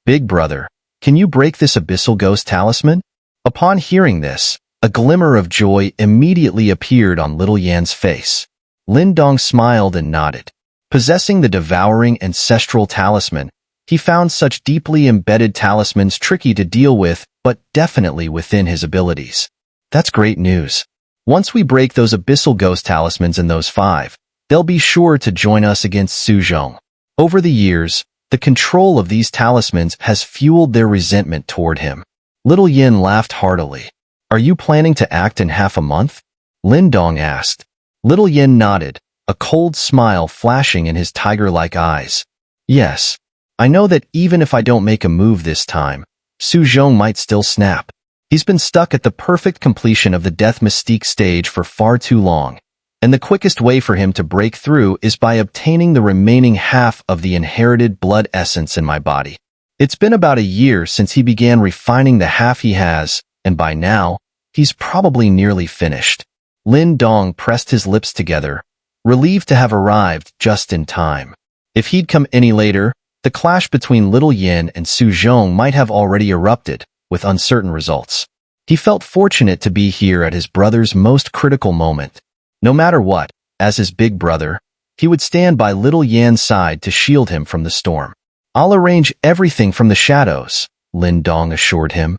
Big brother, can you break this abyssal ghost talisman? Upon hearing this, a glimmer of joy immediately appeared on little Yan's face. Lin Dong smiled and nodded. Possessing the devouring ancestral talisman, he found such deeply embedded talismans tricky to deal with, but definitely within his abilities. That's great news. Once we break those abyssal ghost talismans in those 5, they'll be sure to join us against Xinqing. Over the years, the control of these talismans has fueled their resentment toward him. Little Yin laughed heartily. Are you planning to act in half a month? Lin Dong asked. Little Yin nodded, a cold smile flashing in his tiger-like eyes. Yes. I know that even if I don't make a move this time, Xinqing might still snap. He's been stuck at the perfect completion of the death mystique stage for far too long, and the quickest way for him to break through is by obtaining the remaining half of the inherited blood essence in my body. It's been about a year since he began refining the half he has, and by now, he's probably nearly finished. Lin Dong pressed his lips together, relieved to have arrived just in time. If he'd come any later, the clash between Little Yin and Xinqing might have already erupted, with uncertain results. He felt fortunate to be here at his brother's most critical moment. No matter what, as his big brother, he would stand by Little Yan's side to shield him from the storm. I'll arrange everything from the shadows, Lin Dong assured him.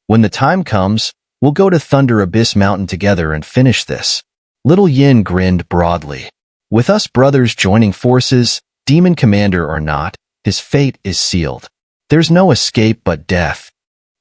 When the time comes, we'll go to Thunder Abyss Mountain together and finish this. Little Yin grinned broadly. With us brothers joining forces, demon commander or not, his fate is sealed. There's no escape but death.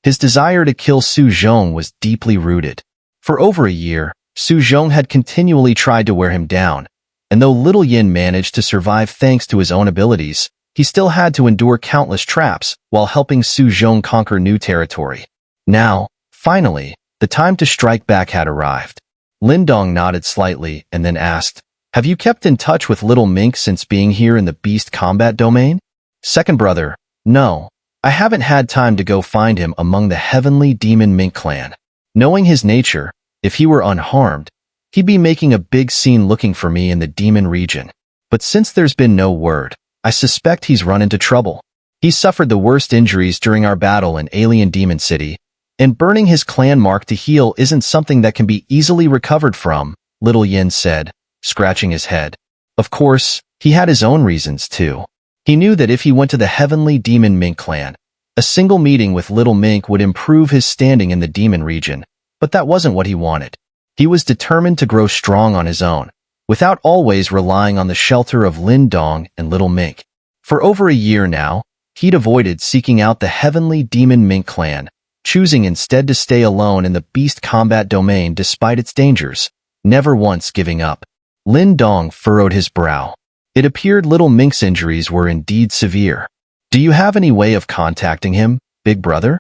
His desire to kill Xinqing was deeply rooted. For over a year, Xinqing had continually tried to wear him down, and though Little Yin managed to survive thanks to his own abilities, he still had to endure countless traps while helping Xinqing conquer new territory. Now, finally, the time to strike back had arrived. Lin Dong nodded slightly and then asked, have you kept in touch with little Mink since being here in the beast combat domain? Second brother, no. I haven't had time to go find him among the heavenly demon Mink clan. Knowing his nature, if he were unharmed, he'd be making a big scene looking for me in the demon region. But since there's been no word, I suspect he's run into trouble. He suffered the worst injuries during our battle in Alien Demon City, and burning his clan mark to heal isn't something that can be easily recovered from, Little Yin said, scratching his head. Of course, he had his own reasons too. He knew that if he went to the heavenly demon Mink clan, a single meeting with Little Mink would improve his standing in the demon region, but that wasn't what he wanted. He was determined to grow strong on his own, without always relying on the shelter of Lin Dong and Little Mink. For over a year now, he'd avoided seeking out the heavenly demon Mink clan, choosing instead to stay alone in the beast combat domain despite its dangers, never once giving up. Lin Dong furrowed his brow. It appeared Little Mink's injuries were indeed severe. Do you have any way of contacting him, big brother?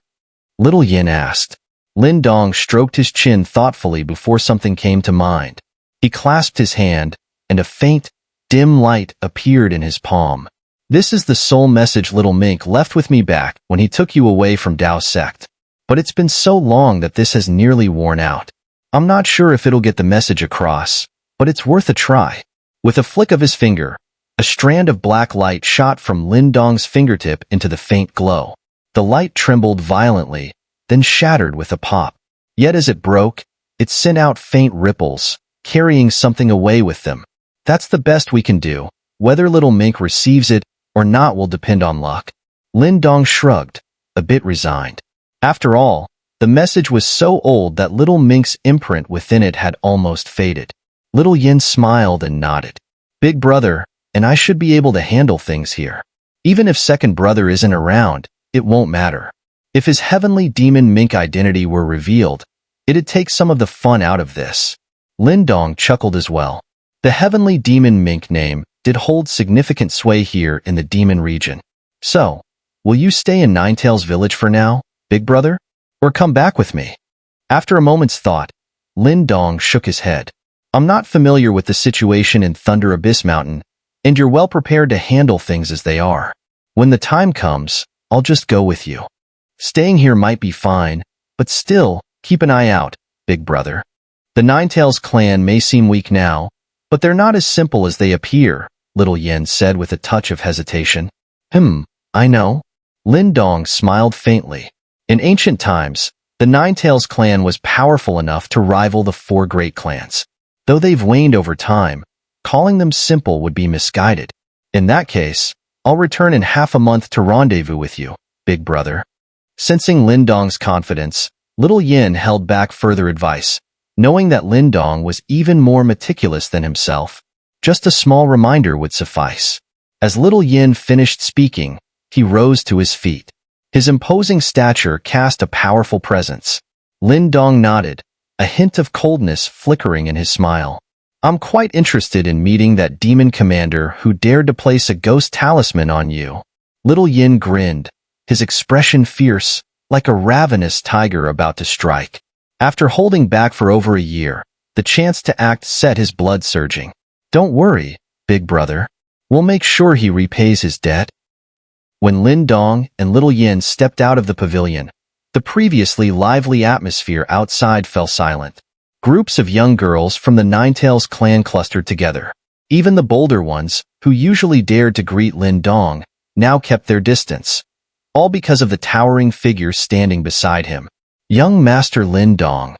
Little Yin asked. Lin Dong stroked his chin thoughtfully before something came to mind. He clasped his hand, and a faint, dim light appeared in his palm. This is the soul message Little Mink left with me back when he took you away from Dao Sect. But it's been so long that this has nearly worn out. I'm not sure if it'll get the message across, but it's worth a try. With a flick of his finger, a strand of black light shot from Lin Dong's fingertip into the faint glow. The light trembled violently, then shattered with a pop. Yet as it broke, it sent out faint ripples, carrying something away with them. That's the best we can do. Whether Little Mink receives it or not will depend on luck. Lin Dong shrugged, a bit resigned. After all, the message was so old that Little Mink's imprint within it had almost faded. Little Yin smiled and nodded. Big brother, and I should be able to handle things here. Even if second brother isn't around, it won't matter. If his heavenly demon Mink identity were revealed, it'd take some of the fun out of this. Lin Dong chuckled as well. The heavenly demon Mink name did hold significant sway here in the demon region. So, will you stay in Ninetails Village for now, big brother? Or come back with me? After a moment's thought, Lin Dong shook his head. I'm not familiar with the situation in Thunder Abyss Mountain, and you're well prepared to handle things as they are. When the time comes, I'll just go with you. Staying here might be fine, but still, keep an eye out, big brother. The Ninetails clan may seem weak now, but they're not as simple as they appear, Little Yin said with a touch of hesitation. I know. Lin Dong smiled faintly. In ancient times, the Ninetales clan was powerful enough to rival the four great clans. Though they've waned over time, calling them simple would be misguided. In that case, I'll return in half a month to rendezvous with you, big brother. Sensing Lin Dong's confidence, little Yin held back further advice, knowing that Lin Dong was even more meticulous than himself. Just a small reminder would suffice. As little Yin finished speaking, he rose to his feet. His imposing stature cast a powerful presence. Lin Dong nodded, a hint of coldness flickering in his smile. I'm quite interested in meeting that demon commander who dared to place a ghost talisman on you. Little Yin grinned, his expression fierce, like a ravenous tiger about to strike. After holding back for over a year, the chance to act set his blood surging. Don't worry, big brother. We'll make sure he repays his debt. When Lin Dong and little Yin stepped out of the pavilion, the previously lively atmosphere outside fell silent. Groups of young girls from the Ninetales clan clustered together. Even the bolder ones, who usually dared to greet Lin Dong, now kept their distance. All because of the towering figure standing beside him. Young Master Lin Dong.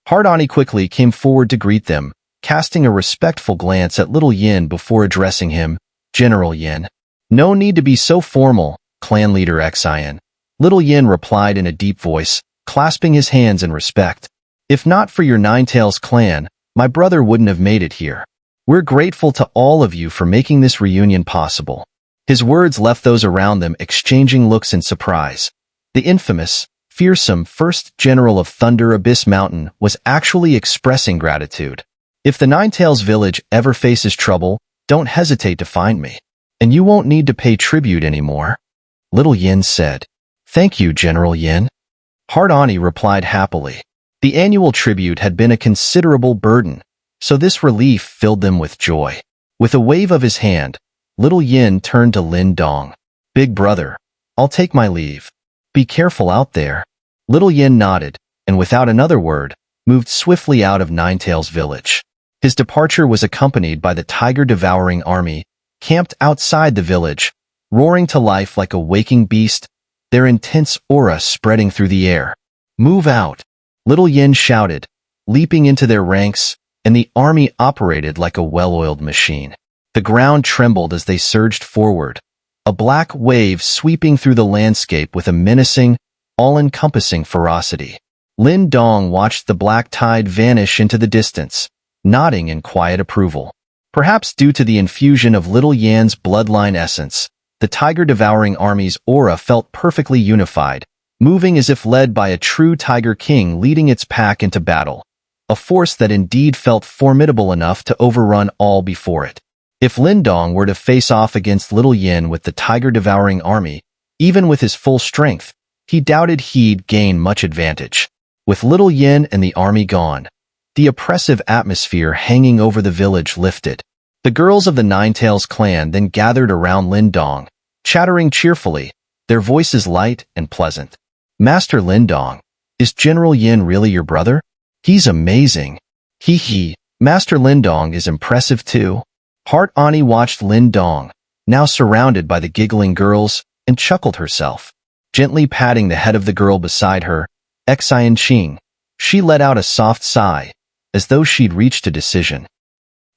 Hardani quickly came forward to greet them, casting a respectful glance at little Yin before addressing him, General Yin. No need to be so formal, clan leader Xinqing. Little Yin replied in a deep voice, clasping his hands in respect. If not for your Ninetales clan, my brother wouldn't have made it here. We're grateful to all of you for making this reunion possible. His words left those around them exchanging looks in surprise. The infamous, fearsome first general of Thunder Abyss Mountain was actually expressing gratitude. If the Ninetales village ever faces trouble, don't hesitate to find me. And you won't need to pay tribute anymore. Little Yin said. Thank you, General Yin. Hardani replied happily. The annual tribute had been a considerable burden, so this relief filled them with joy. With a wave of his hand, little Yin turned to Lin Dong. Big brother, I'll take my leave. Be careful out there. Little Yin nodded, and without another word, moved swiftly out of Ninetales village. His departure was accompanied by the tiger-devouring army, camped outside the village, roaring to life like a waking beast, their intense aura spreading through the air. Move out! Little Yin shouted, leaping into their ranks, and the army operated like a well-oiled machine. The ground trembled as they surged forward, a black wave sweeping through the landscape with a menacing, all-encompassing ferocity. Lin Dong watched the black tide vanish into the distance, nodding in quiet approval. Perhaps due to the infusion of little Yan's bloodline essence, the tiger-devouring army's aura felt perfectly unified, moving as if led by a true tiger king leading its pack into battle, a force that indeed felt formidable enough to overrun all before it. If Lin Dong were to face off against little Yin with the tiger-devouring army, even with his full strength, he doubted he'd gain much advantage. With little Yin and the army gone, the oppressive atmosphere hanging over the village lifted. The girls of the Ninetales clan then gathered around Lin Dong, chattering cheerfully, their voices light and pleasant. Master Lin Dong, is General Yin really your brother? He's amazing. Hee. Master Lin Dong is impressive too. Heart Ani watched Lin Dong, now surrounded by the giggling girls, and chuckled herself. Gently patting the head of the girl beside her, Xinqing, she let out a soft sigh, as though she'd reached a decision.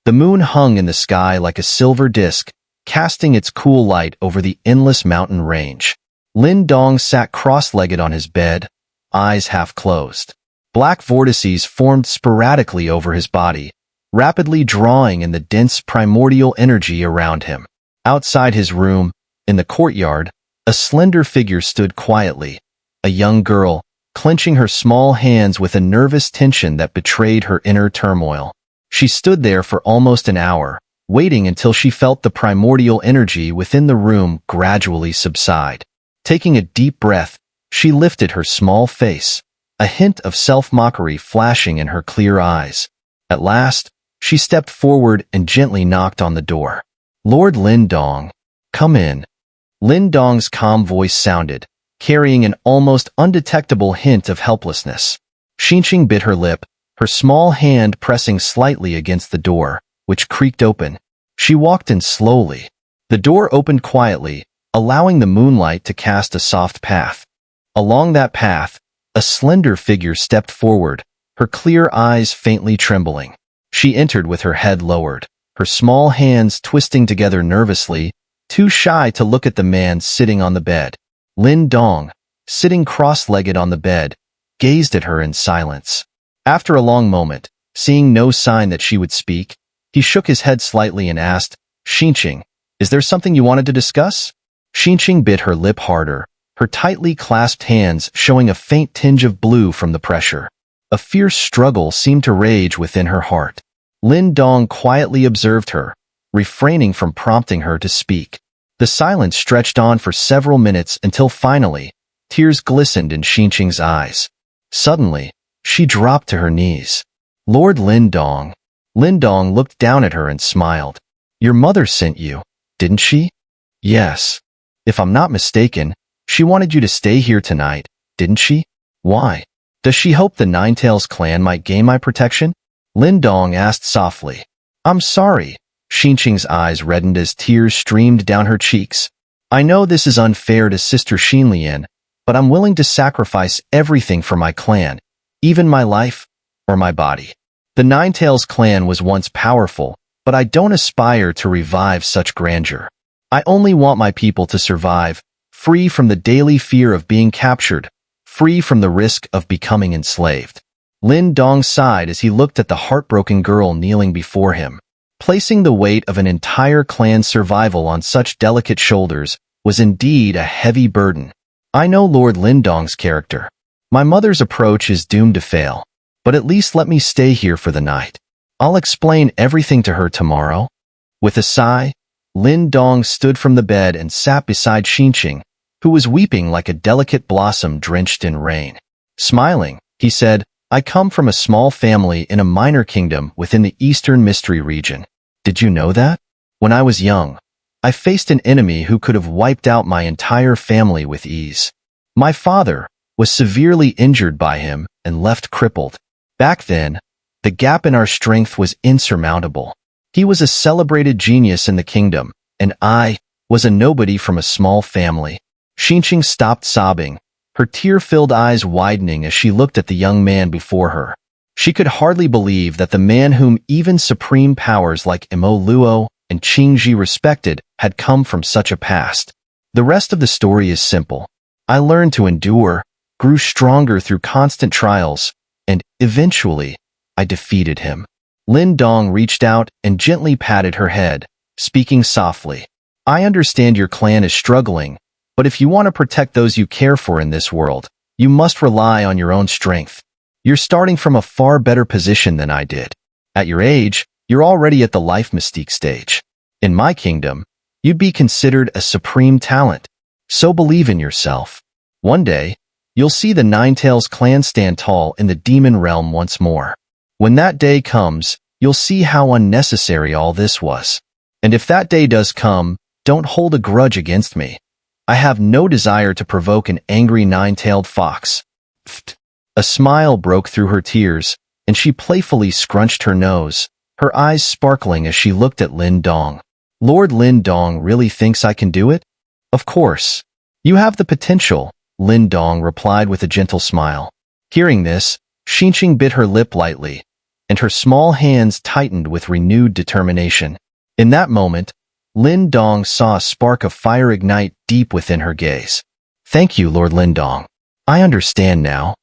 The moon hung in the sky like a silver disk, casting its cool light over the endless mountain range. Lin Dong sat cross-legged on his bed, eyes half closed. Black vortices formed sporadically over his body, rapidly drawing in the dense primordial energy around him. Outside his room, in the courtyard, a slender figure stood quietly, a young girl, clenching her small hands with a nervous tension that betrayed her inner turmoil. She stood there for almost an hour, waiting until she felt the primordial energy within the room gradually subside. Taking a deep breath, she lifted her small face, a hint of self-mockery flashing in her clear eyes. At last, she stepped forward and gently knocked on the door. Lord Lin Dong, come in. Lin Dong's calm voice sounded, carrying an almost undetectable hint of helplessness. Xinqing bit her lip, her small hand pressing slightly against the door, which creaked open. She walked in slowly. The door opened quietly, allowing the moonlight to cast a soft path. Along that path, a slender figure stepped forward, her clear eyes faintly trembling. She entered with her head lowered, her small hands twisting together nervously, too shy to look at the man sitting on the bed. Lin Dong, sitting cross-legged on the bed, gazed at her in silence. After a long moment, seeing no sign that she would speak, he shook his head slightly and asked, "Xinqing, is there something you wanted to discuss?" Xinqing bit her lip harder, her tightly clasped hands showing a faint tinge of blue from the pressure. A fierce struggle seemed to rage within her heart. Lin Dong quietly observed her, refraining from prompting her to speak. The silence stretched on for several minutes until finally, tears glistened in Xinqing's eyes. Suddenly, she dropped to her knees. "Lord Lin Dong." Lin Dong looked down at her and smiled. "Your mother sent you, didn't she?" "Yes. If I'm not mistaken, she wanted you to stay here tonight, didn't she?" "Why? Does she hope the Ninetales clan might gain my protection?" Lin Dong asked softly. "I'm sorry." Xinqing's eyes reddened as tears streamed down her cheeks. "I know this is unfair to Sister Xinlian, but I'm willing to sacrifice everything for my clan, even my life or my body. The Ninetales clan was once powerful, but I don't aspire to revive such grandeur. I only want my people to survive, free from the daily fear of being captured, free from the risk of becoming enslaved." Lin Dong sighed as he looked at the heartbroken girl kneeling before him. Placing the weight of an entire clan's survival on such delicate shoulders was indeed a heavy burden. "I know Lord Lin Dong's character. My mother's approach is doomed to fail, but at least let me stay here for the night. I'll explain everything to her tomorrow." With a sigh, Lin Dong stood from the bed and sat beside Xinqing, who was weeping like a delicate blossom drenched in rain. Smiling, he said, "I come from a small family in a minor kingdom within the Eastern Mystery region. Did you know that? When I was young, I faced an enemy who could have wiped out my entire family with ease. My father was severely injured by him and left crippled. Back then, the gap in our strength was insurmountable. He was a celebrated genius in the kingdom, and I was a nobody from a small family." Xinqing stopped sobbing, her tear-filled eyes widening as she looked at the young man before her. She could hardly believe that the man whom even supreme powers like Imo Luo and Qingji respected had come from such a past. The rest of the story is simple. I learned to endure, grew stronger through constant trials, and, eventually, I defeated him. Lin Dong reached out and gently patted her head, speaking softly. "I understand your clan is struggling, but if you want to protect those you care for in this world, you must rely on your own strength. You're starting from a far better position than I did. At your age, you're already at the life mystique stage. In my kingdom, you'd be considered a supreme talent. So believe in yourself. One day, you'll see the Ninetales clan stand tall in the demon realm once more. When that day comes, you'll see how unnecessary all this was. And if that day does come, don't hold a grudge against me. I have no desire to provoke an angry nine-tailed fox." Pfft. A smile broke through her tears, and she playfully scrunched her nose, her eyes sparkling as she looked at Lin Dong. "Lord Lin Dong really thinks I can do it?" "Of course. You have the potential," Lin Dong replied with a gentle smile. Hearing this, Xinqing bit her lip lightly, and her small hands tightened with renewed determination. In that moment, Lin Dong saw a spark of fire ignite deep within her gaze. "Thank you, Lord Lin Dong. I understand now."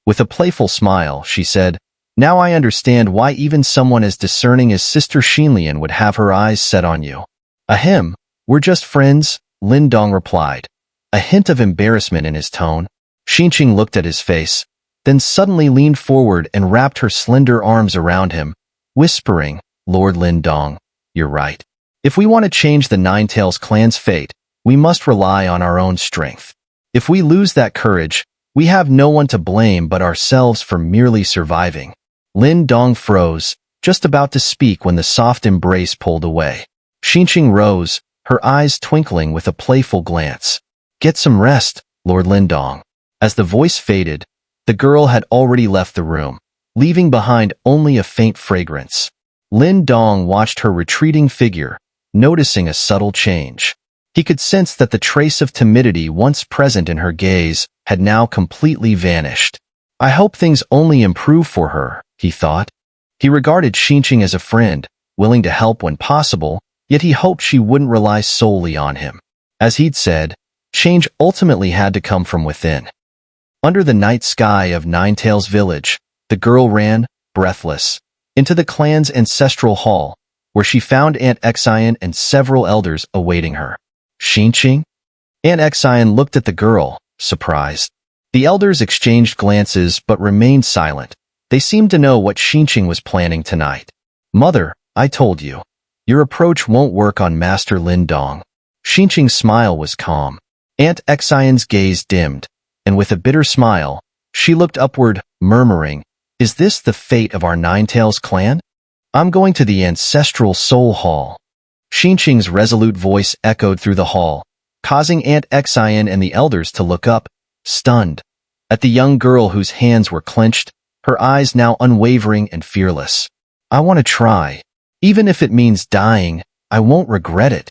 With a playful smile, she said, "Now I understand why even someone as discerning as Sister Xinlian would have her eyes set on you." "Ahem, we're just friends," Lin Dong replied, a hint of embarrassment in his tone. Xinqing looked at his face, then suddenly leaned forward and wrapped her slender arms around him, whispering, "Lord Lin Dong, you're right. If we want to change the Ninetales clan's fate, we must rely on our own strength. If we lose that courage, we have no one to blame but ourselves for merely surviving." Lin Dong froze, just about to speak when the soft embrace pulled away. Xinqing rose, her eyes twinkling with a playful glance. "Get some rest, Lord Lin Dong." As the voice faded, the girl had already left the room, leaving behind only a faint fragrance. Lin Dong watched her retreating figure, noticing a subtle change. He could sense that the trace of timidity once present in her gaze had now completely vanished. I hope things only improve for her, he thought. He regarded Xinqing as a friend, willing to help when possible, yet he hoped she wouldn't rely solely on him. As he'd said, change ultimately had to come from within. Under the night sky of Ninetails village, the girl ran, breathless, into the clan's ancestral hall, where she found Aunt Xinqing and several elders awaiting her. Xinqing? Aunt Xinqing looked at the girl, surprised. The elders exchanged glances but remained silent. They seemed to know what Xinqing was planning tonight. Mother, I told you. Your approach won't work on Master Lin Dong. Xinqing's smile was calm. Aunt Xinqing's gaze dimmed, and with a bitter smile, she looked upward, murmuring, "Is this the fate of our Ninetails clan? I'm going to the Ancestral Soul Hall." Xinqing's resolute voice echoed through the hall, causing Aunt Xinqing and the elders to look up, stunned, at the young girl whose hands were clenched, her eyes now unwavering and fearless. "I want to try. Even if it means dying, I won't regret it."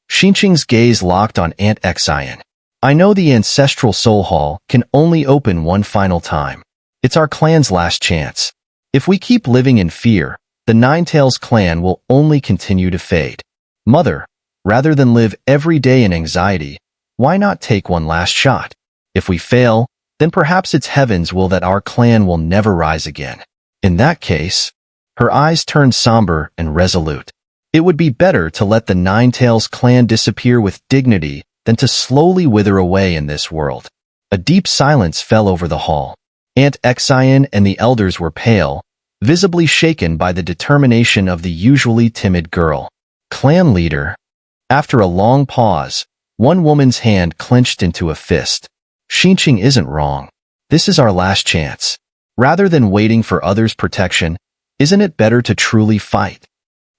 Xinqing's gaze locked on Aunt Xinqing. "I know the Ancestral Soul Hall can only open one final time. It's our clan's last chance. If we keep living in fear, the Ninetails clan will only continue to fade. Mother, rather than live every day in anxiety, why not take one last shot? If we fail, then perhaps it's heaven's will that our clan will never rise again. In that case," her eyes turned somber and resolute, "it would be better to let the Ninetails clan disappear with dignity than to slowly wither away in this world." A deep silence fell over the hall. Aunt Xinqing and the elders were pale, visibly shaken by the determination of the usually timid girl. "Clan leader." After a long pause, one woman's hand clenched into a fist. "Xinqing isn't wrong. This is our last chance. Rather than waiting for others' protection, isn't it better to truly fight?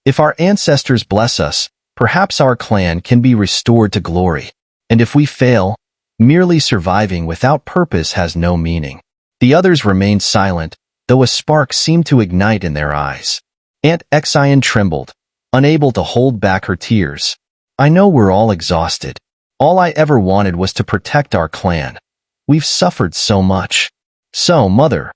If our ancestors bless us, perhaps our clan can be restored to glory. And if we fail, merely surviving without purpose has no meaning." The others remained silent, though a spark seemed to ignite in their eyes. Aunt Xinqing trembled, unable to hold back her tears. "I know we're all exhausted. All I ever wanted was to protect our clan. We've suffered so much. So, Mother,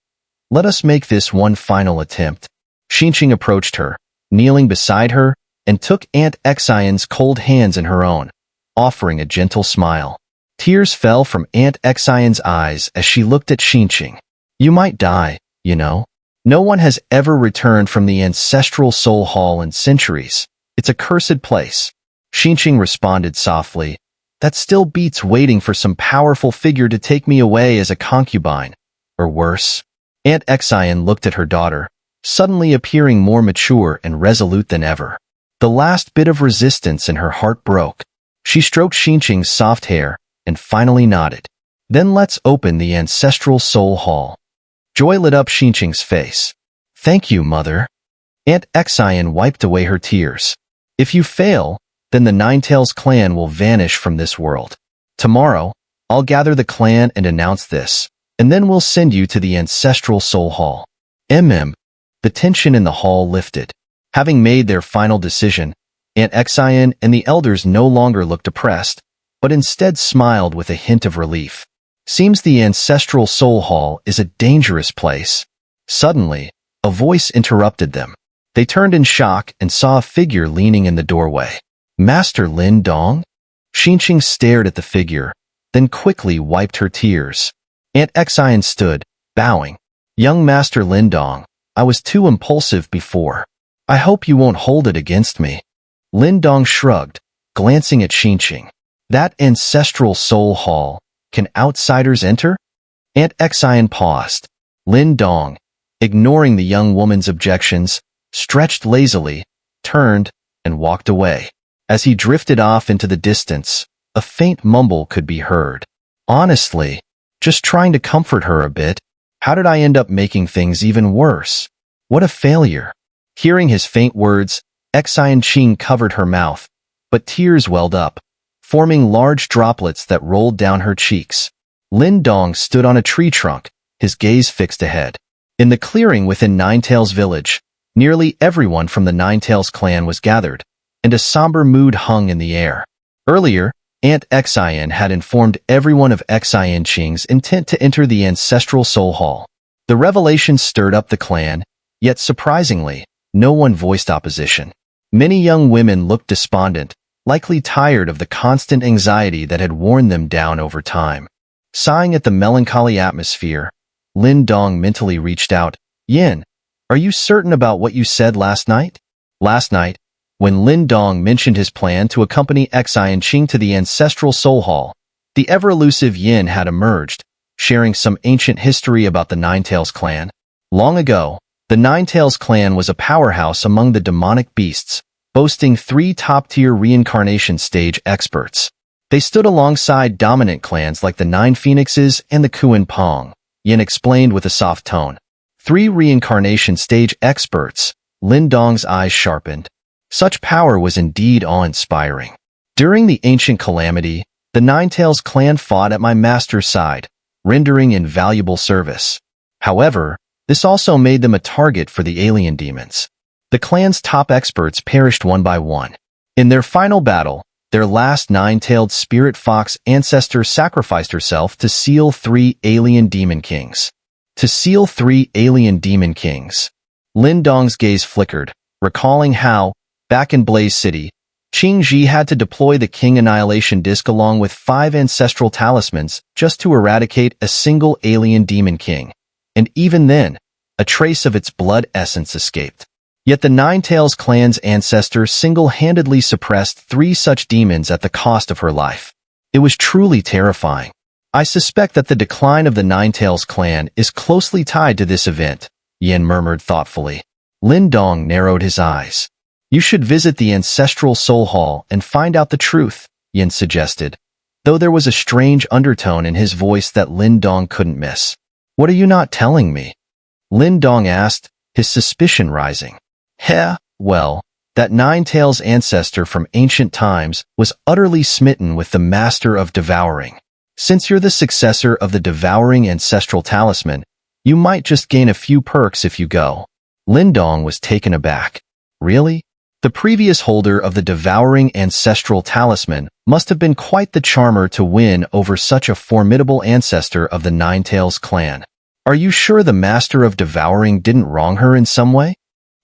let us make this one final attempt." Xinqing approached her, kneeling beside her, and took Aunt Xinqing's cold hands in her own, offering a gentle smile. Tears fell from Aunt Xinqing's eyes as she looked at Xinqing. "You might die, you know. No one has ever returned from the Ancestral Soul Hall in centuries. It's a cursed place." Xinqing responded softly, "That still beats waiting for some powerful figure to take me away as a concubine. Or worse." Aunt Xinqing looked at her daughter, suddenly appearing more mature and resolute than ever. The last bit of resistance in her heart broke. She stroked Xinqing's soft hair and finally nodded. "Then let's open the Ancestral Soul Hall." Joy lit up Xinqing's face. "Thank you, Mother." Aunt Xinqing wiped away her tears. "If you fail, then the Ninetails clan will vanish from this world. Tomorrow, I'll gather the clan and announce this, and then we'll send you to the Ancestral Soul Hall." The tension in the hall lifted. Having made their final decision, Aunt Xinqing and the elders no longer looked oppressed, but instead smiled with a hint of relief. "Seems the Ancestral Soul Hall is a dangerous place." Suddenly, a voice interrupted them. They turned in shock and saw a figure leaning in the doorway. "Master Lin Dong?" Xinqing stared at the figure, then quickly wiped her tears. Aunt Xinqing stood, bowing. "Young Master Lin Dong, I was too impulsive before. I hope you won't hold it against me." Lin Dong shrugged, glancing at Xinqing. "That Ancestral Soul Hall, can outsiders enter?" Aunt Xinqing paused. Lin Dong, ignoring the young woman's objections, stretched lazily, turned, and walked away. As he drifted off into the distance, a faint mumble could be heard. "Honestly, just trying to comfort her a bit. How did I end up making things even worse? What a failure." Hearing his faint words, Xinqing covered her mouth, but tears welled up, forming large droplets that rolled down her cheeks. Lin Dong stood on a tree trunk, his gaze fixed ahead. In the clearing within Ninetails village, nearly everyone from the Ninetails clan was gathered, and a somber mood hung in the air. Earlier, Aunt Xinqing had informed everyone of Xinqing's intent to enter the Ancestral Soul Hall. The revelation stirred up the clan, yet surprisingly, no one voiced opposition. Many young women looked despondent, likely tired of the constant anxiety that had worn them down over time. Sighing at the melancholy atmosphere, Lin Dong mentally reached out. Yin, are you certain about what you said last night? Last night, when Lin Dong mentioned his plan to accompany Xinqing to the Ancestral Soul Hall, the ever-elusive Yin had emerged, sharing some ancient history about the Ninetails clan. Long ago, the Ninetails clan was a powerhouse among the demonic beasts, boasting 3 top-tier reincarnation stage experts. They stood alongside dominant clans like the Nine Phoenixes and the Kuan Pong, Yin explained with a soft tone. 3 reincarnation stage experts. Lin Dong's eyes sharpened. Such power was indeed awe-inspiring. During the ancient calamity, the Ninetails clan fought at my master's side, rendering invaluable service. However, this also made them a target for the alien demons. The clan's top experts perished one by one. In their final battle, their last 9-tailed spirit fox ancestor sacrificed herself to seal 3 alien demon kings. To seal 3 alien demon kings. Lin Dong's gaze flickered, recalling how, back in Blaze City, Xinqing had to deploy the King Annihilation Disc along with 5 ancestral talismans just to eradicate a single alien demon king. And even then, a trace of its blood essence escaped. Yet the Ninetails clan's ancestor single-handedly suppressed 3 such demons at the cost of her life. It was truly terrifying. I suspect that the decline of the Ninetails clan is closely tied to this event, Yin murmured thoughtfully. Lin Dong narrowed his eyes. You should visit the Ancestral Soul Hall and find out the truth, Yin suggested, though there was a strange undertone in his voice that Lin Dong couldn't miss. What are you not telling me? Lin Dong asked, his suspicion rising. Well, that Ninetails ancestor from ancient times was utterly smitten with the Master of Devouring. Since you're the successor of the Devouring Ancestral Talisman, you might just gain a few perks if you go. Lin Dong was taken aback. Really? The previous holder of the Devouring Ancestral Talisman must have been quite the charmer to win over such a formidable ancestor of the Ninetails clan. Are you sure the Master of Devouring didn't wrong her in some way?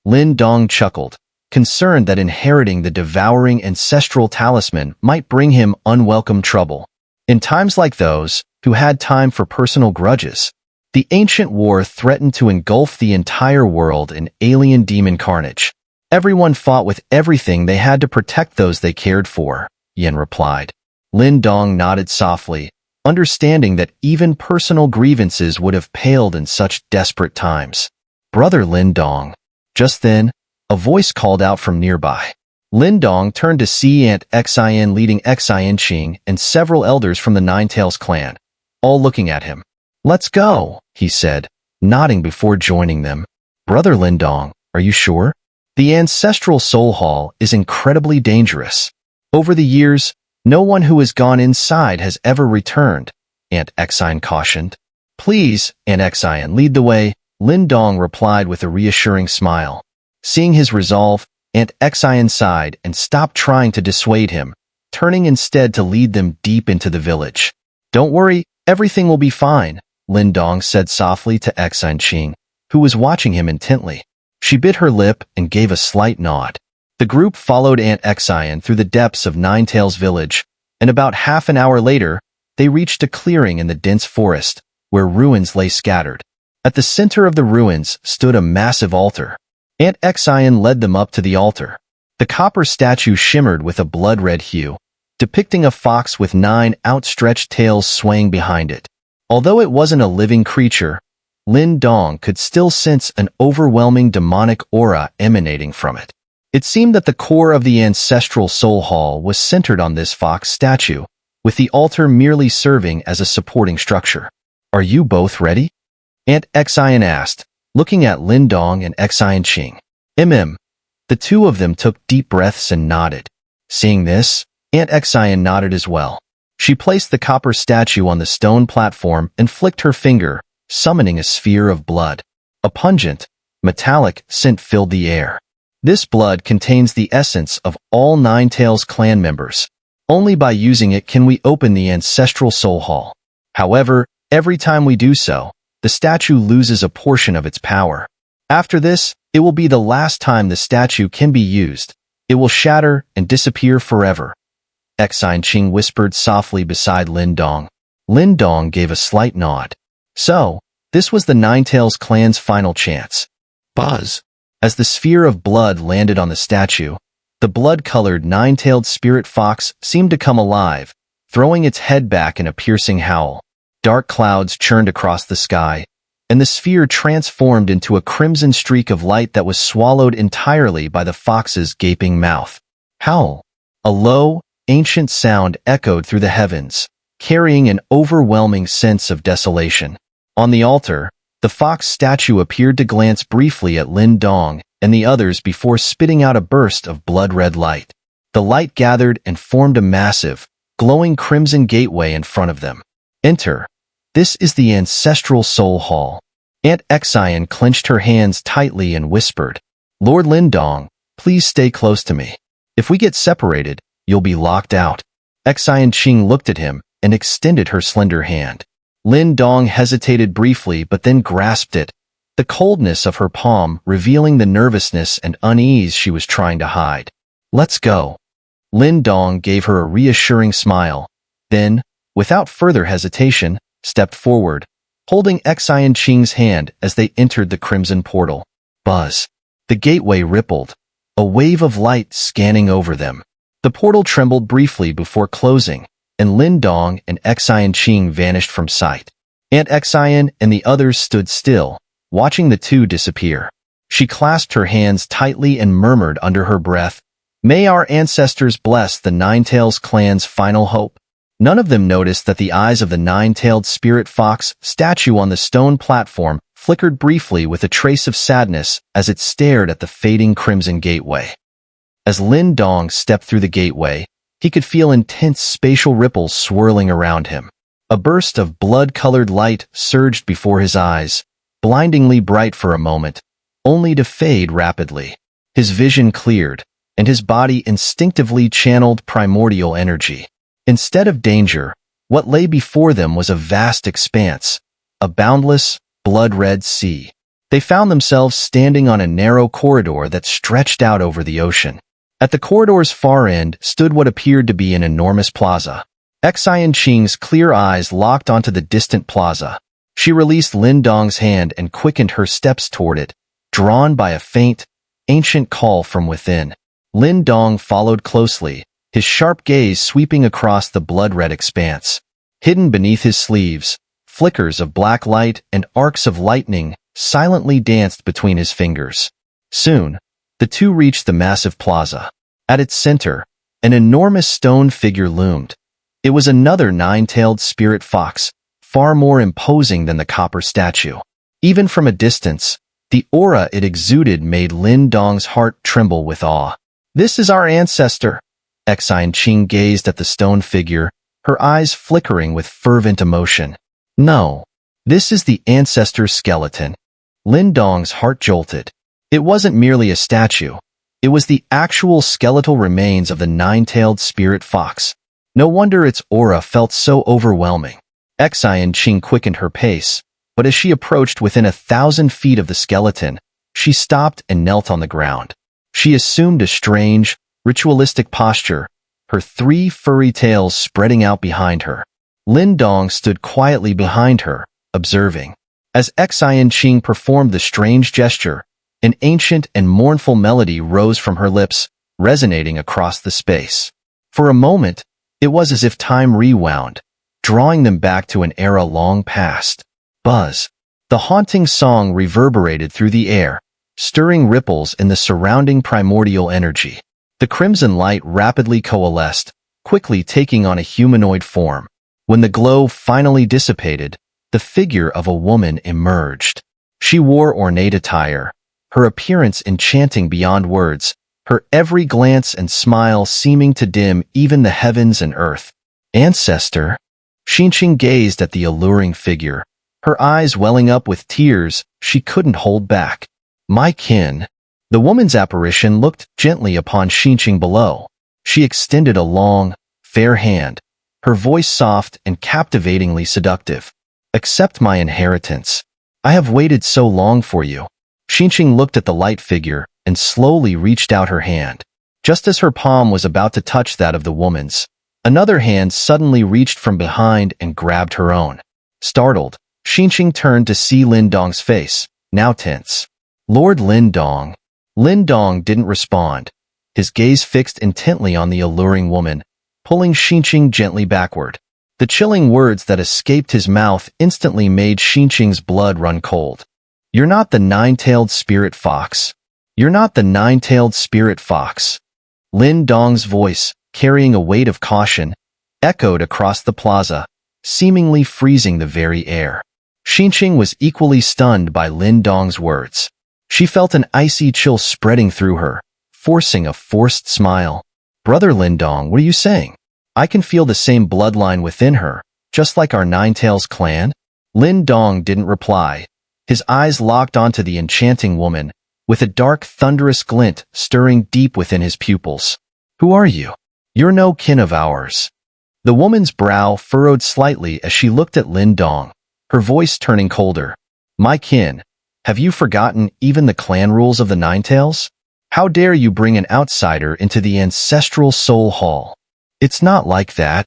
Lin Dong chuckled, concerned that inheriting the Devouring Ancestral Talisman might bring him unwelcome trouble. In times like those, who had time for personal grudges? The ancient war threatened to engulf the entire world in alien demon carnage. Everyone fought with everything they had to protect those they cared for, Yin replied. Lin Dong nodded softly, understanding that even personal grievances would have paled in such desperate times. Brother Lin Dong. Just then, a voice called out from nearby. Lin Dong turned to see Aunt Xinqing leading Xinqing and several elders from the Ninetails clan, all looking at him. Let's go, he said, nodding before joining them. Brother Lin Dong, are you sure? The Ancestral Soul Hall is incredibly dangerous. Over the years, no one who has gone inside has ever returned, Aunt Xinqing cautioned. Please, Aunt Xinqing, lead the way, Lin Dong replied with a reassuring smile. Seeing his resolve, Aunt Xinqing sighed and stopped trying to dissuade him, turning instead to lead them deep into the village. Don't worry, everything will be fine, Lin Dong said softly to Xinqing, who was watching him intently. She bit her lip and gave a slight nod. The group followed Aunt Xinqing through the depths of Ninetails village, and about half an hour later, they reached a clearing in the dense forest, where ruins lay scattered. At the center of the ruins stood a massive altar. Aunt Xinqing led them up to the altar. The copper statue shimmered with a blood-red hue, depicting a fox with 9 outstretched tails swaying behind it. Although it wasn't a living creature, Lin Dong could still sense an overwhelming demonic aura emanating from it. It seemed that the core of the Ancestral Soul Hall was centered on this fox statue, with the altar merely serving as a supporting structure. Are you both ready? Aunt Xinqing asked, looking at Lin Dong and Xinqing. The two of them took deep breaths and nodded. Seeing this, Aunt Xinqing nodded as well. She placed the copper statue on the stone platform and flicked her finger, summoning a sphere of blood. A pungent, metallic scent filled the air. This blood contains the essence of all Ninetails clan members. Only by using it can we open the ancestral soul hall. However, every time we do so, the statue loses a portion of its power. After this, it will be the last time the statue can be used. It will shatter and disappear forever. Xinqing whispered softly beside Lin Dong. Lin Dong gave a slight nod. So, this was the Ninetales clan's final chance. Buzz. As the sphere of blood landed on the statue, the blood-colored nine-tailed spirit fox seemed to come alive, throwing its head back in a piercing howl. Dark clouds churned across the sky, and the sphere transformed into a crimson streak of light that was swallowed entirely by the fox's gaping mouth. Howl! A low, ancient sound echoed through the heavens, carrying an overwhelming sense of desolation. On the altar, the fox statue appeared to glance briefly at Lin Dong and the others before spitting out a burst of blood-red light. The light gathered and formed a massive, glowing crimson gateway in front of them. Enter. This is the Ancestral Soul Hall. Aunt Xinqing clenched her hands tightly and whispered, Lord Lin Dong, please stay close to me. If we get separated, you'll be locked out. Xinqing looked at him and extended her slender hand. Lin Dong hesitated briefly but then grasped it, the coldness of her palm revealing the nervousness and unease she was trying to hide. Let's go. Lin Dong gave her a reassuring smile, then, without further hesitation, stepped forward, holding Xinqing's hand as they entered the crimson portal. Buzz. The gateway rippled, a wave of light scanning over them. The portal trembled briefly before closing, and Lin Dong and Xinqing vanished from sight. Aunt Xinqing and the others stood still, watching the two disappear. She clasped her hands tightly and murmured under her breath, May our ancestors bless the Ninetales clan's final hope. None of them noticed that the eyes of the nine-tailed spirit fox statue on the stone platform flickered briefly with a trace of sadness as it stared at the fading crimson gateway. As Lin Dong stepped through the gateway, he could feel intense spatial ripples swirling around him. A burst of blood-colored light surged before his eyes, blindingly bright for a moment, only to fade rapidly. His vision cleared, and his body instinctively channeled primordial energy. Instead of danger, what lay before them was a vast expanse, a boundless, blood-red sea. They found themselves standing on a narrow corridor that stretched out over the ocean. At the corridor's far end stood what appeared to be an enormous plaza. Xinqing's clear eyes locked onto the distant plaza. She released Lin Dong's hand and quickened her steps toward it, drawn by a faint, ancient call from within. Lin Dong followed closely, his sharp gaze sweeping across the blood-red expanse. Hidden beneath his sleeves, flickers of black light and arcs of lightning silently danced between his fingers. Soon, the two reached the massive plaza. At its center, an enormous stone figure loomed. It was another nine-tailed spirit fox, far more imposing than the copper statue. Even from a distance, the aura it exuded made Lin Dong's heart tremble with awe. This is our ancestor. Xinqing gazed at the stone figure, her eyes flickering with fervent emotion. No, this is the ancestor's skeleton. Lin Dong's heart jolted. It wasn't merely a statue. It was the actual skeletal remains of the nine-tailed spirit fox. No wonder its aura felt so overwhelming. Xinqing quickened her pace, but as she approached within 1,000 feet of the skeleton, she stopped and knelt on the ground. She assumed a strange, ritualistic posture, her three furry tails spreading out behind her. Lin Dong stood quietly behind her, observing. As Xinqing performed the strange gesture, an ancient and mournful melody rose from her lips, resonating across the space. For a moment, it was as if time rewound, drawing them back to an era long past. Buzz. The haunting song reverberated through the air, stirring ripples in the surrounding primordial energy. The crimson light rapidly coalesced, quickly taking on a humanoid form. When the glow finally dissipated, the figure of a woman emerged. She wore ornate attire, her appearance enchanting beyond words, her every glance and smile seeming to dim even the heavens and earth. Ancestor. Xinqing gazed at the alluring figure, her eyes welling up with tears she couldn't hold back. My kin. The woman's apparition looked gently upon Xinqing below. She extended a long, fair hand, her voice soft and captivatingly seductive. Accept my inheritance. I have waited so long for you. Xinqing looked at the light figure and slowly reached out her hand. Just as her palm was about to touch that of the woman's, another hand suddenly reached from behind and grabbed her own. Startled, Xinqing turned to see Lin Dong's face, now tense. Lord Lin Dong. Lin Dong didn't respond, his gaze fixed intently on the alluring woman, pulling Xinqing gently backward. The chilling words that escaped his mouth instantly made Xinqing's blood run cold. You're not the nine-tailed spirit fox. You're not the nine-tailed spirit fox. Lin Dong's voice, carrying a weight of caution, echoed across the plaza, seemingly freezing the very air. Xinqing was equally stunned by Lin Dong's words. She felt an icy chill spreading through her, forcing a forced smile. Brother Lin Dong, what are you saying? I can feel the same bloodline within her, just like our Nine-Tails clan. Lin Dong didn't reply. His eyes locked onto the enchanting woman, with a dark, thunderous glint stirring deep within his pupils. Who are you? You're no kin of ours. The woman's brow furrowed slightly as she looked at Lin Dong, her voice turning colder. My kin, have you forgotten even the clan rules of the Nine-Tails? How dare you bring an outsider into the ancestral soul hall? It's not like that.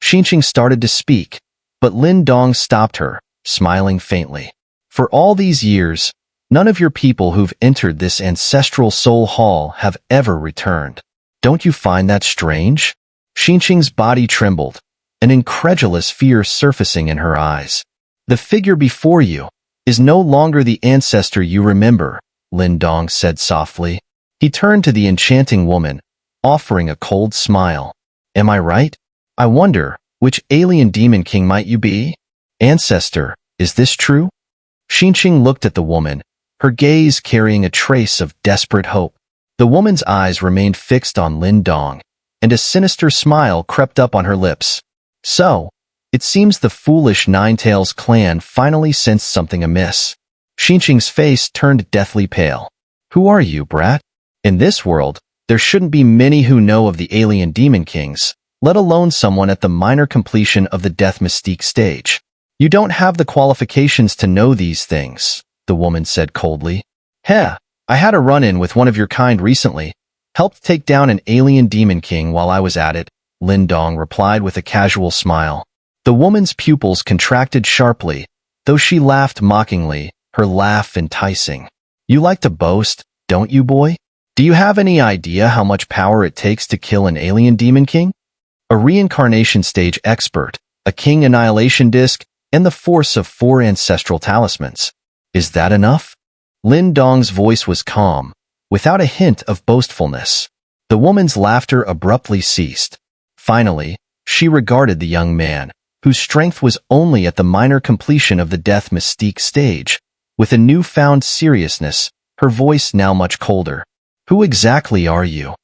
Xinqing started to speak, but Lin Dong stopped her, smiling faintly. For all these years, none of your people who've entered this ancestral soul hall have ever returned. Don't you find that strange? Xinqing's body trembled, an incredulous fear surfacing in her eyes. The figure before you is no longer the ancestor you remember, Lin Dong said softly. He turned to the enchanting woman, offering a cold smile. Am I right? I wonder, which alien demon king might you be? Ancestor, is this true? Xinqing looked at the woman, her gaze carrying a trace of desperate hope. The woman's eyes remained fixed on Lin Dong, and a sinister smile crept up on her lips. So, it seems the foolish Nine-Tails clan finally sensed something amiss. Xinqing's face turned deathly pale. Who are you, brat? In this world, there shouldn't be many who know of the alien demon kings, let alone someone at the minor completion of the death mystique stage. You don't have the qualifications to know these things, the woman said coldly. Heh, I had a run-in with one of your kind recently, helped take down an alien demon king while I was at it, Lin Dong replied with a casual smile. The woman's pupils contracted sharply, though she laughed mockingly, her laugh enticing. You like to boast, don't you, boy? Do you have any idea how much power it takes to kill an alien demon king? A reincarnation stage expert, a king annihilation disc, and the force of 4 ancestral talismans. Is that enough? Lin Dong's voice was calm, without a hint of boastfulness. The woman's laughter abruptly ceased. Finally, she regarded the young man, whose strength was only at the minor completion of the death mystique stage, with a newfound seriousness, her voice now much colder. Who exactly are you?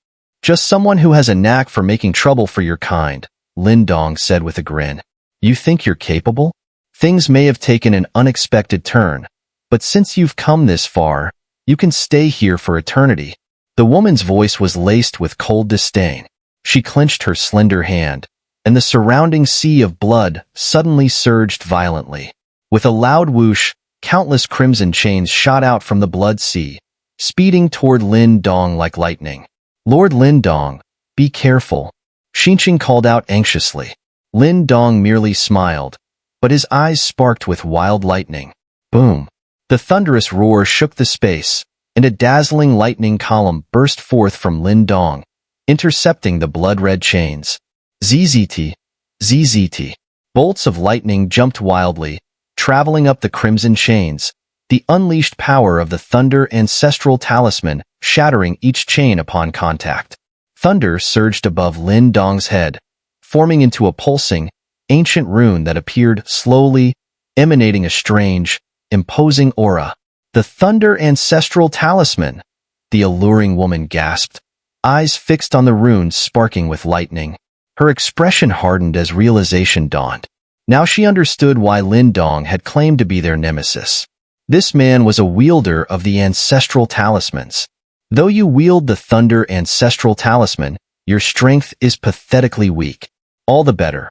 Just someone who has a knack for making trouble for your kind, Lin Dong said with a grin. You think you're capable? Things may have taken an unexpected turn, but since you've come this far, you can stay here for eternity. The woman's voice was laced with cold disdain. She clenched her slender hand, and the surrounding sea of blood suddenly surged violently. With a loud whoosh, countless crimson chains shot out from the blood sea, speeding toward Lin Dong like lightning. Lord Lin Dong, be careful, Xinqing called out anxiously. Lin Dong merely smiled, but his eyes sparked with wild lightning. Boom! The thunderous roar shook the space, and a dazzling lightning column burst forth from Lin Dong, intercepting the blood-red chains. ZZT, ZZT. Bolts of lightning jumped wildly, traveling up the crimson chains, the unleashed power of the Thunder Ancestral Talisman shattering each chain upon contact. Thunder surged above Lin Dong's head, forming into a pulsing, ancient rune that appeared slowly, emanating a strange, imposing aura. The Thunder Ancestral Talisman, the alluring woman gasped, eyes fixed on the rune sparking with lightning. Her expression hardened as realization dawned. Now she understood why Lin Dong had claimed to be their nemesis. This man was a wielder of the ancestral talismans. Though you wield the Thunder Ancestral Talisman, your strength is pathetically weak. All the better.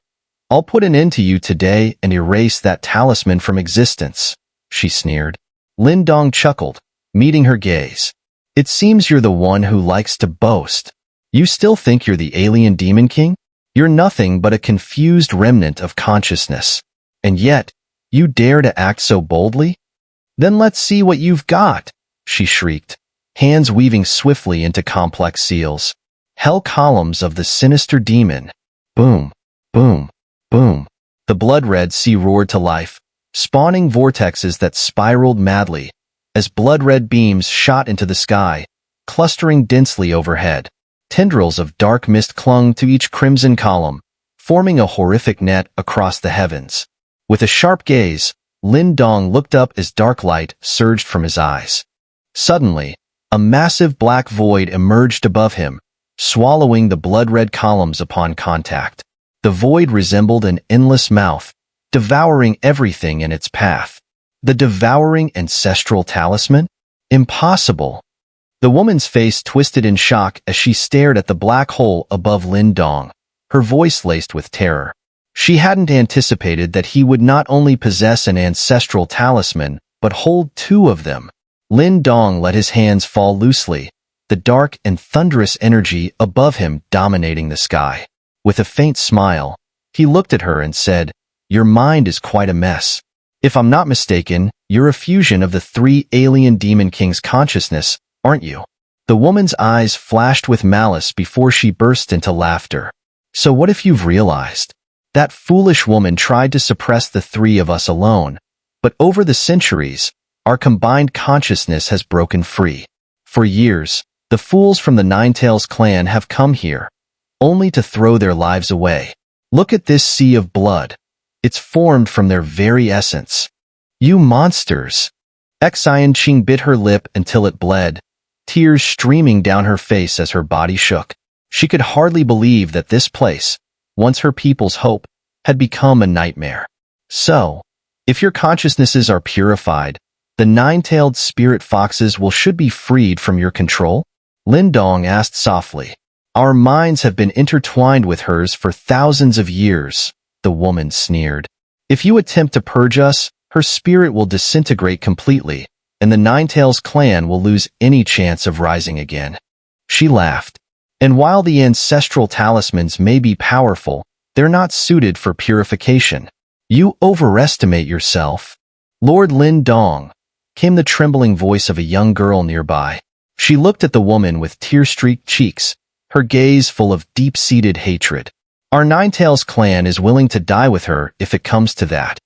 I'll put an end to you today and erase that talisman from existence, she sneered. Lin Dong chuckled, meeting her gaze. It seems you're the one who likes to boast. You still think you're the alien demon king? You're nothing but a confused remnant of consciousness. And yet, you dare to act so boldly? Then let's see what you've got, she shrieked, hands weaving swiftly into complex seals. Hell columns of the sinister demon. Boom, boom, boom. The blood-red sea roared to life, spawning vortexes that spiraled madly, as blood-red beams shot into the sky, clustering densely overhead. Tendrils of dark mist clung to each crimson column, forming a horrific net across the heavens. With a sharp gaze, Lin Dong looked up as dark light surged from his eyes. Suddenly, a massive black void emerged above him, swallowing the blood-red columns upon contact. The void resembled an endless mouth, devouring everything in its path. The devouring ancestral talisman? Impossible! The woman's face twisted in shock as she stared at the black hole above Lin Dong, her voice laced with terror. She hadn't anticipated that he would not only possess an ancestral talisman, but hold two of them. Lin Dong let his hands fall loosely, the dark and thunderous energy above him dominating the sky. With a faint smile, he looked at her and said, "Your mind is quite a mess. If I'm not mistaken, you're a fusion of the three alien demon kings' consciousness, aren't you?" The woman's eyes flashed with malice before she burst into laughter. "So what if you've realized? That foolish woman tried to suppress the three of us alone, but over the centuries, our combined consciousness has broken free. For years, the fools from the Ninetales clan have come here, only to throw their lives away. Look at this sea of blood. It's formed from their very essence. You monsters!" Xinqing bit her lip until it bled, tears streaming down her face as her body shook. She could hardly believe that this place, once her people's hope, had become a nightmare. "So, if your consciousnesses are purified, the nine-tailed spirit foxes should be freed from your control?" Lin Dong asked softly. "Our minds have been intertwined with hers for thousands of years," the woman sneered. "If you attempt to purge us, her spirit will disintegrate completely, and the Ninetales clan will lose any chance of rising again." She laughed. "And while the ancestral talismans may be powerful, they're not suited for purification. You overestimate yourself." "Lord Lin Dong," came the trembling voice of a young girl nearby. She looked at the woman with tear-streaked cheeks, her gaze full of deep-seated hatred. "Our Ninetales clan is willing to die with her if it comes to that."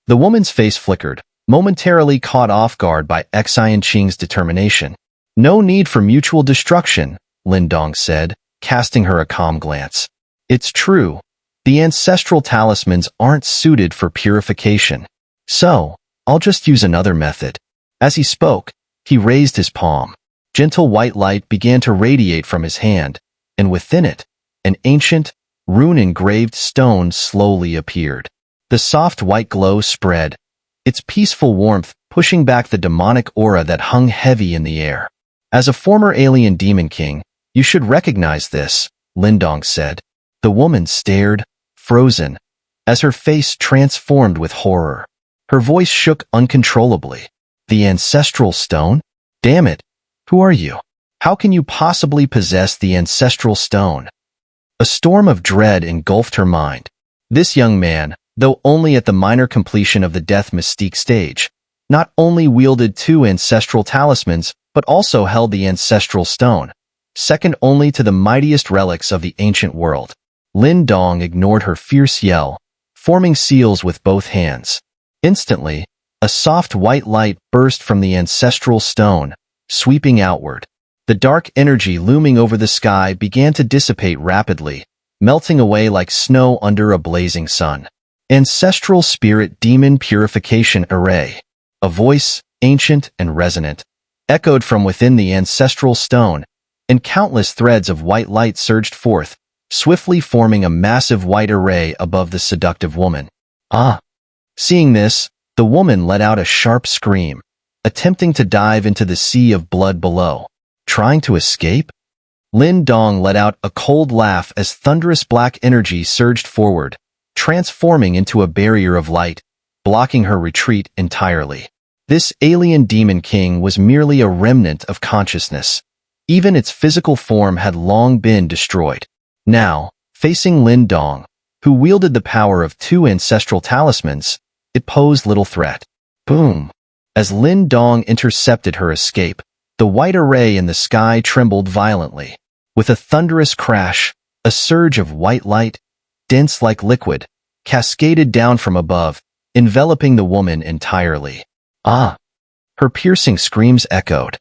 The woman's face flickered, momentarily caught off guard by Xinqing's determination. "No need for mutual destruction," Lin Dong said, casting her a calm glance. "It's true. The ancestral talismans aren't suited for purification. So, I'll just use another method." As he spoke, he raised his palm. Gentle white light began to radiate from his hand, and within it, an ancient, rune-engraved stone slowly appeared. The soft white glow spread, its peaceful warmth pushing back the demonic aura that hung heavy in the air. "As a former alien demon king, you should recognize this," Lin Dong said. The woman stared, frozen, as her face transformed with horror. Her voice shook uncontrollably. "The ancestral stone? Damn it! Who are you? How can you possibly possess the ancestral stone?" A storm of dread engulfed her mind. This young man, though only at the minor completion of the death mystique stage, not only wielded two ancestral talismans, but also held the ancestral stone, second only to the mightiest relics of the ancient world. Lin Dong ignored her fierce yell, forming seals with both hands. Instantly, a soft white light burst from the ancestral stone, sweeping outward. The dark energy looming over the sky began to dissipate rapidly, melting away like snow under a blazing sun. "Ancestral Spirit Demon Purification Array." A voice, ancient and resonant, echoed from within the ancestral stone, and countless threads of white light surged forth, swiftly forming a massive white array above the seductive woman. "Ah!" Seeing this, the woman let out a sharp scream, attempting to dive into the sea of blood below. "Trying to escape?" Lin Dong let out a cold laugh as thunderous black energy surged forward, transforming into a barrier of light, blocking her retreat entirely. This alien demon king was merely a remnant of consciousness. Even its physical form had long been destroyed. Now, facing Lin Dong, who wielded the power of 2 ancestral talismans, it posed little threat. Boom! As Lin Dong intercepted her escape, the white array in the sky trembled violently. With a thunderous crash, a surge of white light, dense like liquid, cascaded down from above, enveloping the woman entirely. Ah! Her piercing screams echoed.